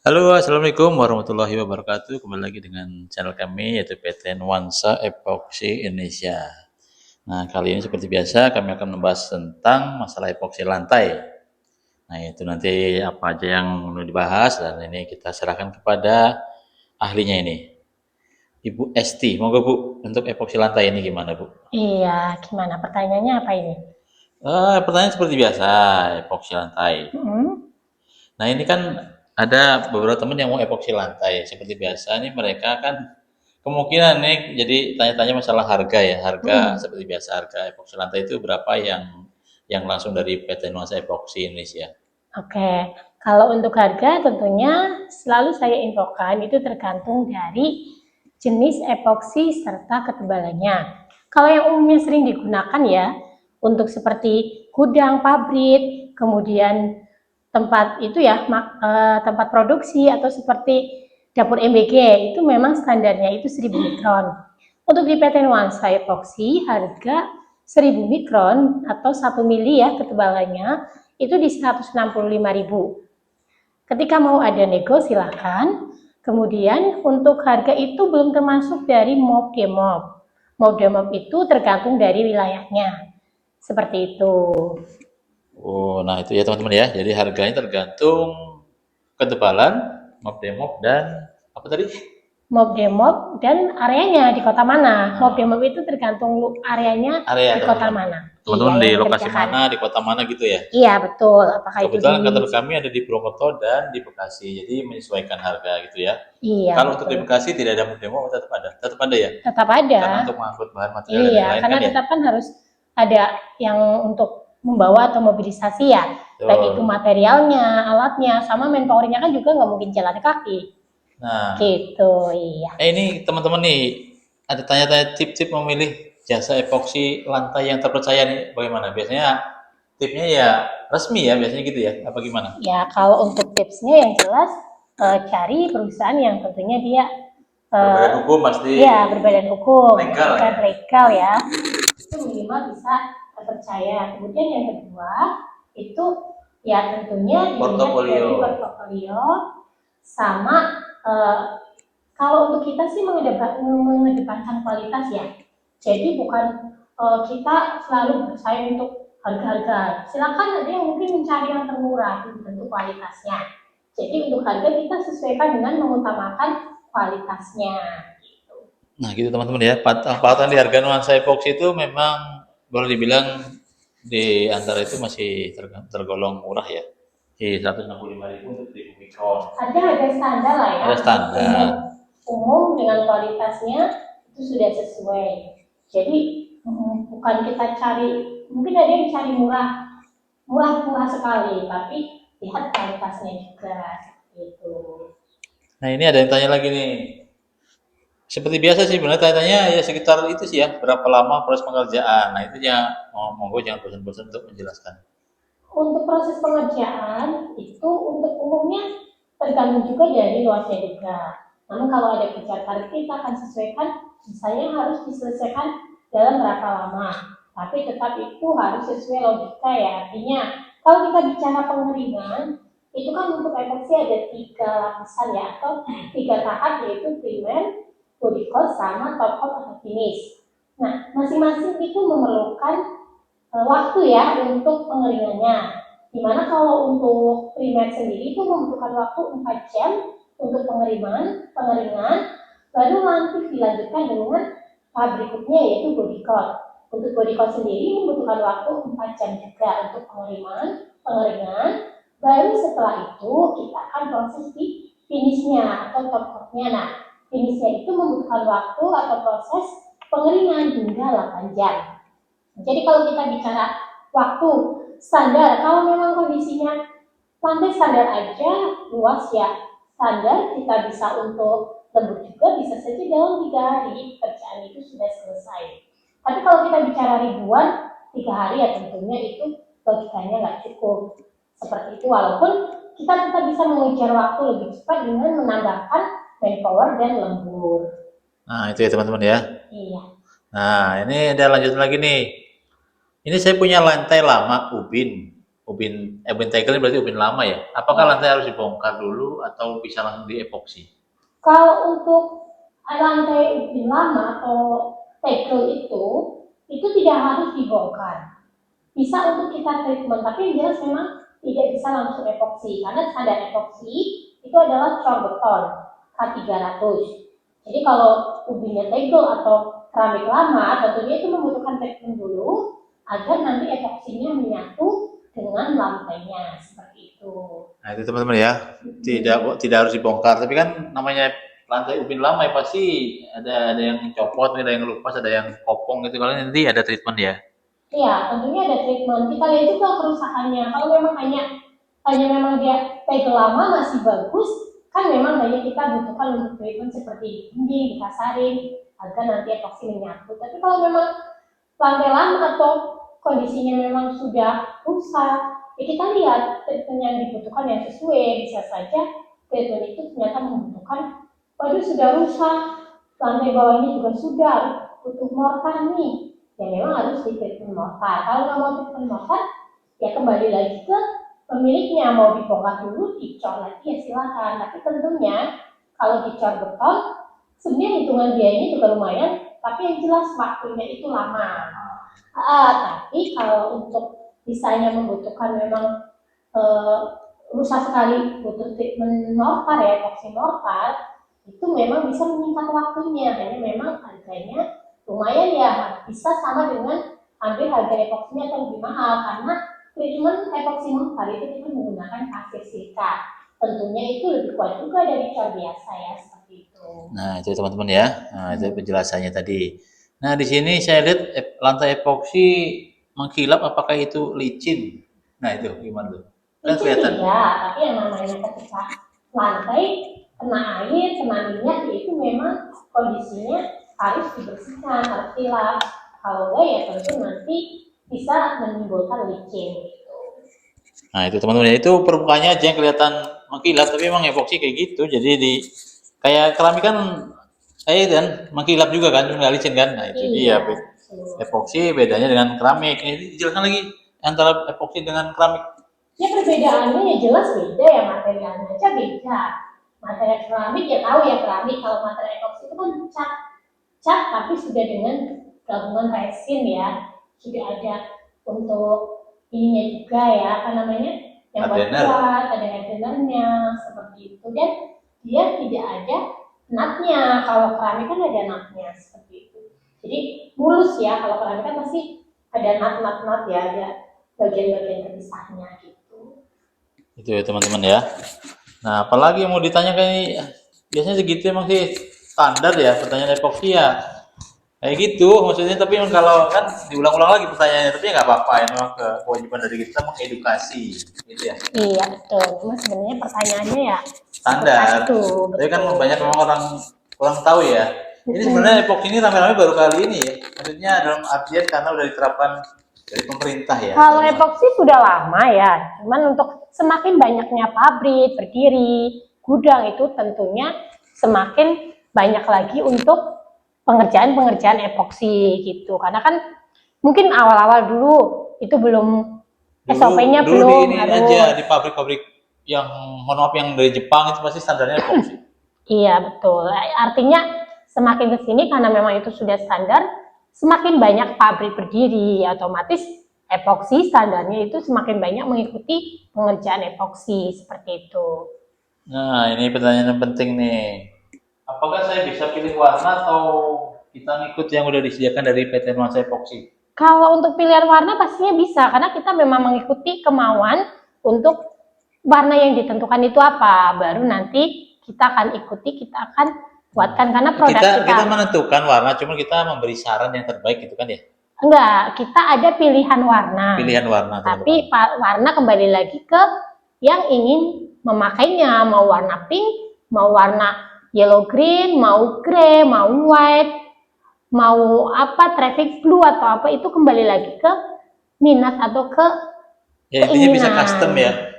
Halo, assalamualaikum warahmatullahi wabarakatuh. Kembali lagi dengan channel kami yaitu PT Nuansa Epoxy Indonesia. Nah, kali ini seperti biasa kami akan membahas tentang masalah epoksi lantai. Nah, itu nanti apa aja yang perlu dibahas dan ini kita serahkan kepada ahlinya ini, Ibu Esti. Monggo Bu, untuk epoksi lantai ini gimana Bu? Iya, gimana pertanyaannya apa ini? Pertanyaan seperti biasa, epoksi lantai. Mm-mm. Nah, ini kan ada beberapa teman yang mau epoksi lantai. Seperti biasa nih mereka kan kemungkinan nih jadi tanya-tanya masalah harga ya. Harga Mm-mm. seperti biasa harga epoksi lantai itu berapa yang langsung dari PT Nuansa Epoxy Indonesia. Oke, kalau untuk harga tentunya selalu saya infokan itu tergantung dari jenis epoksi serta ketebalannya. Kalau yang umumnya sering digunakan ya, untuk seperti gudang, pabrik, kemudian tempat itu ya, tempat produksi atau seperti dapur MBG itu memang standarnya itu 1000 mikron. Untuk di PT Nuansa Epoxy harga 1000 mikron atau 1 mili ya ketebalannya itu di 165.000. Ketika mau ada nego silakan. Kemudian untuk harga itu belum termasuk dari mob demob. Mob demob itu tergantung dari wilayahnya. Seperti itu. Oh, nah itu ya teman-teman ya. Jadi harganya tergantung ketebalan, mop demop dan apa tadi? Mob demob dan areanya di kota mana. Mob Nah, demob itu tergantung areanya area di kota teman-teman. mana. Iya, Teman-teman di yang lokasi dikerjakan. mana, di kota mana gitu ya. Iya, betul. Apakah itu di... Kebetulan kantor kami ada di Purwokerto dan di Bekasi, jadi menyesuaikan harga gitu ya. Iya, Kalau untuk betul. di Bekasi tidak ada demo, tetap ada ya. Tetap ada. Karena untuk mengangkut bahan material dan Iya, lain-lain karena kan ya. tetap kan harus ada yang untuk membawa atau mobilisasi ya. Baik itu Betul. materialnya, alatnya, sama manpowernya kan juga nggak mungkin jalan kaki. Nah, Gitu, iya. ini teman-teman nih ada tanya-tanya tip-tip memilih jasa epoksi lantai yang terpercaya nih bagaimana? Biasanya tipnya ya resmi ya biasanya gitu ya. Apa gimana? Ya, kalau untuk tipsnya yang jelas cari perusahaan yang tentunya dia Berbadan hukum pasti ya berbadan hukum, legal bukan ya. legal ya. Itu minimal bisa terpercaya. Kemudian yang kedua itu ya tentunya dilihat Portofolio. dari portofolio sama kalau untuk kita sih mengedepankan kualitas ya. Jadi bukan kita selalu bersaing untuk harga-harga. Silakan ada yang mungkin mencari yang termurah tentu kualitasnya. Jadi untuk harga kita sesuaikan dengan mengutamakan kualitasnya. Nah gitu teman-teman ya, patan di harga nuansa epoxy itu memang boleh dibilang di antara itu masih tergolong murah ya. Di 165.000 untuk 1000 mikron. Ada harga standar lah ya. Ada standar. Umum dengan kualitasnya itu sudah sesuai. Jadi bukan kita cari, mungkin ada yang cari murah, murah sekali, tapi lihat kualitasnya juga gitu. Nah ini ada yang tanya lagi nih. Seperti biasa sih benar tanya-tanya ya sekitar itu sih ya, berapa lama proses pengerjaan. Nah itu ya monggo jangan bosan-bosan untuk menjelaskan. Untuk proses pengerjaan itu untuk umumnya tergantung juga dari luasnya juga. Namun kalau ada kebijakan tarif kita akan sesuaikan, misalnya harus diselesaikan dalam berapa lama. Tapi tetap itu harus sesuai logika ya. Artinya kalau kita bicara pengeringan, itu kan untuk epoxy ada 3 lapisan ya atau 3 tahap yaitu primer, body coat sama top coat atau finish. Nah, masing-masing itu memerlukan waktu ya untuk pengeringannya. Dimana kalau untuk primer sendiri itu membutuhkan waktu 4 jam untuk pengeringan, baru nanti dilanjutkan dengan tahap berikutnya yaitu body coat. Untuk body coat sendiri membutuhkan waktu 4 jam juga untuk pengeringan, baru setelah itu kita akan proses di finishnya atau top coatnya. Nah, finishnya itu membutuhkan waktu atau proses pengeringan hingga 8 jam. Jadi kalau kita bicara waktu standar, kalau memang kondisinya lantai standar aja, luas ya, standar kita bisa untuk lembut juga bisa saja dalam 3 hari pekerjaan itu sudah selesai. Tapi kalau kita bicara ribuan, 3 hari ya tentunya itu logikanya nggak cukup. Seperti itu, walaupun kita tetap bisa mengejar waktu lebih cepat dengan menambahkan manpower dan lembur. Nah itu ya teman-teman ya. Iya. Nah ini ada lanjut lagi nih. Ini saya punya lantai lama ubin. ubin tegel ini berarti ubin lama ya. Apakah lantai harus dibongkar dulu atau bisa langsung diepoksi? Kalau untuk lantai ubin lama atau tegel itu tidak harus dibongkar. Bisa untuk kita treatment, tapi yang jelas memang tidak bisa langsung epoksi karena standar epoksi itu adalah cor beton K300. Jadi kalau ubinnya tegel atau keramik lama, tentunya itu membutuhkan treatment dulu agar nanti epoksinya menyatu dengan lantainya seperti itu. Nah itu teman-teman ya, tidak harus dibongkar. Tapi kan namanya lantai ubin lama ya pasti ada yang copot, ada yang lepas, ada yang kopong gitu. Kalau nanti ada treatment ya. Iya, tentunya ada treatment. Kita lihat juga kerusakannya. Kalau memang hanya memang dia tegel lama masih bagus, kan memang hanya kita butuhkan untuk treatment seperti dinding, dikasarin, agar nanti epoksi menyatu. Tapi kalau memang lantai lama atau kondisinya memang sudah rusak, ya kita lihat treatment yang dibutuhkan yang sesuai. Bisa saja treatment itu ternyata membutuhkan, waduh sudah rusak, lantai bawahnya juga sudah butuh mortar nih, ya memang harus di treatment mortar. Kalau nggak mau treatment mortar, ya kembali lagi ke pemiliknya, mau dibongkar dulu, dicor lagi ya silakan. Tapi tentunya kalau dicor beton, sebenarnya hitungan biayanya juga lumayan, tapi yang jelas waktunya itu lama. Tapi kalau untuk misalnya membutuhkan memang rusak sekali, butuh treatment mortar ya, epoksi mortar, itu memang bisa menyingkat waktunya, hanya memang harganya lumayan ya, bisa sama dengan hampir harga epoksinya atau lebih mahal karena treatment epoksi mortar itu kita menggunakan pasir silika. Tentunya itu lebih kuat juga dari cor biasa ya, seperti itu. Nah itu teman-teman ya, nah itu penjelasannya tadi. Nah di sini saya lihat lantai epoksi mengkilap, apakah itu licin? Nah itu gimana tuh? Kan Licin kelihatan. tidak, tapi yang namanya ketika lantai kena air, kena minyak, itu memang kondisinya harus dibersihkan, harus dilap. Kalau enggak ya tentu nanti bisa menimbulkan licin gitu. Nah itu teman-teman ya, itu permukaannya aja yang kelihatan mengkilap, tapi emang epoksi kayak gitu. Jadi kayak keramik kan dan mengkilap juga kan, nggak licin kan. Nah itu dia epoksi bedanya dengan keramik. Ini dijelaskan lagi antara epoksi dengan keramik. Ya perbedaannya ya jelas beda ya, materialnya aja beda. Material keramik ya tahu ya keramik, kalau material epoksi itu kan cat tapi sudah dengan gabungan resin ya, sudah ada untuk ininya juga ya, apa namanya, yang buat ada hardenernya seperti itu, dan dia tidak ada natnya. Kalau keramik kan ada natnya seperti itu, jadi mulus ya. Kalau keramik kan pasti ada nat ya, ada bagian-bagian terpisahnya gitu. Itu ya teman-teman ya. Nah apalagi yang mau ditanyakan ini, biasanya segitu emang sih standar ya pertanyaan epoksi ya. Kayak gitu maksudnya, tapi memang kalau kan diulang-ulang lagi pertanyaannya, tapi ya nggak apa-apa ya, memang kewajiban dari kita mengedukasi gitu ya. Iya betul, cuma sebenarnya pertanyaannya ya standar itu, tapi kan banyak memang orang kurang tahu ya. Ini sebenarnya epoksi ini rame-rame baru kali ini ya, maksudnya dalam artian karena udah diterapkan dari pemerintah ya. Kalau epoksi sudah lama ya, cuman untuk semakin banyaknya pabrik berdiri, gudang, itu tentunya semakin banyak lagi untuk pengerjaan epoksi gitu. Karena kan mungkin awal-awal dulu itu belum SOP-nya belum di ini harus aja di pabrik-pabrik yang mohon maaf yang dari Jepang itu pasti standarnya epoksi. Iya betul. Artinya semakin kesini karena memang itu sudah standar, semakin banyak pabrik berdiri, otomatis epoksi standarnya itu semakin banyak mengikuti pengerjaan epoksi seperti itu. Nah ini pertanyaan yang penting nih. Apakah saya bisa pilih warna atau kita ngikut yang udah disediakan dari PT Nuansa Epoksi? Kalau untuk pilihan warna pastinya bisa, karena kita memang mengikuti kemauan untuk warna yang ditentukan itu apa. Baru nanti kita akan ikuti, kita akan buatkan, karena produk kita menentukan warna, cuma kita memberi saran yang terbaik gitu kan ya? Enggak, kita ada pilihan warna. Pilihan warna. Tapi warna kembali lagi ke yang ingin memakainya, mau warna pink, mau warna yellow green, mau grey, mau white, mau apa traffic blue atau apa, itu kembali lagi ke minat atau ke intinya bisa custom ya.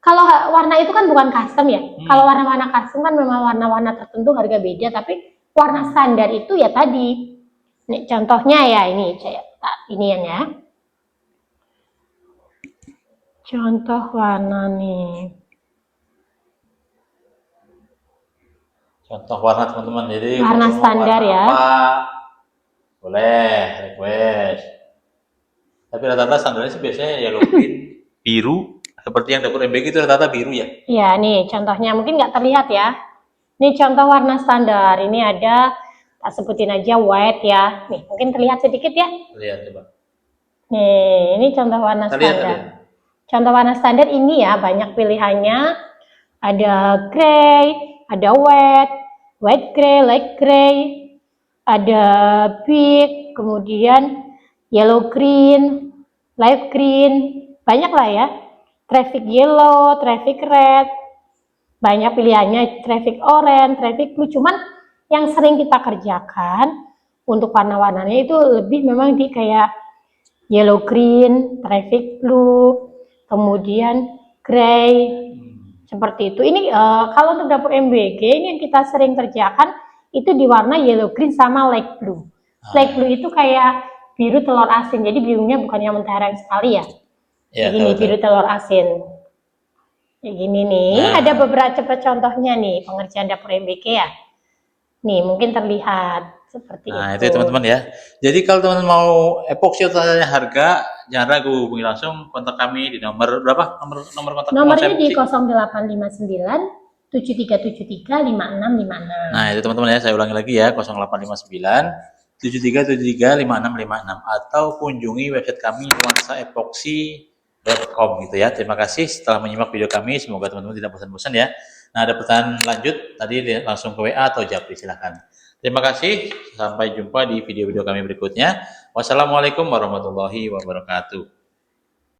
Kalau warna itu kan bukan custom ya. Kalau warna-warna custom kan memang warna-warna tertentu harga beda, tapi warna standar itu ya tadi. Nih, contohnya ya ini inian ya. Contoh warna nih. Contoh warna teman-teman. Jadi Warna kalau mau standar warna ya. apa, boleh request. Tapi rata-rata standarnya sih biasanya yellow, green, biru. Seperti yang dapur MBK itu rata-rata biru ya. Iya, nih contohnya mungkin nggak terlihat ya. Ini contoh warna standar. Ini ada, tak sebutin aja white ya. Nih, mungkin terlihat sedikit ya. Lihat coba. Nih, ini contoh warna Terlihat, standar. terlihat. Contoh warna standar ini ya, banyak pilihannya. Ada grey, ada white grey, light grey, ada pink, kemudian yellow green, light green, banyak lah ya. Traffic yellow, traffic red, banyak pilihannya, traffic orange, traffic blue. Cuman yang sering kita kerjakan untuk warna-warnanya itu lebih memang di kayak yellow green, traffic blue, kemudian grey, seperti itu. Ini kalau untuk dapur MBG ini yang kita sering kerjakan itu di warna yellow green sama light blue. Light blue itu kayak biru telur asin, jadi birunya bukan yang mentereng sekali ya. Ya, Ini biru tahu. telur asin. Kayak gini nih. Ini Nah. ada beberapa contohnya nih pengerjaan dapur MBK ya. Nih mungkin terlihat seperti Nah, itu. itu ya teman-teman ya. Jadi kalau teman-teman mau epoxy atau tanya harga, jangan ragu hubungi langsung kontak kami di nomor berapa? Nomor kontak Nomornya di epoxy? 0859 7373 5656. Nah, itu teman-teman ya, saya ulangi lagi ya, 0859 7373 5656 atau kunjungi website kami nuansaepoxy.com gitu ya. Terima kasih setelah menyimak video kami, semoga teman-teman tidak bosan-bosan ya. Nah, ada pertanyaan lanjut tadi langsung ke WA atau Japri silahkan. Terima kasih, sampai jumpa di video-video kami berikutnya. Wassalamualaikum warahmatullahi wabarakatuh.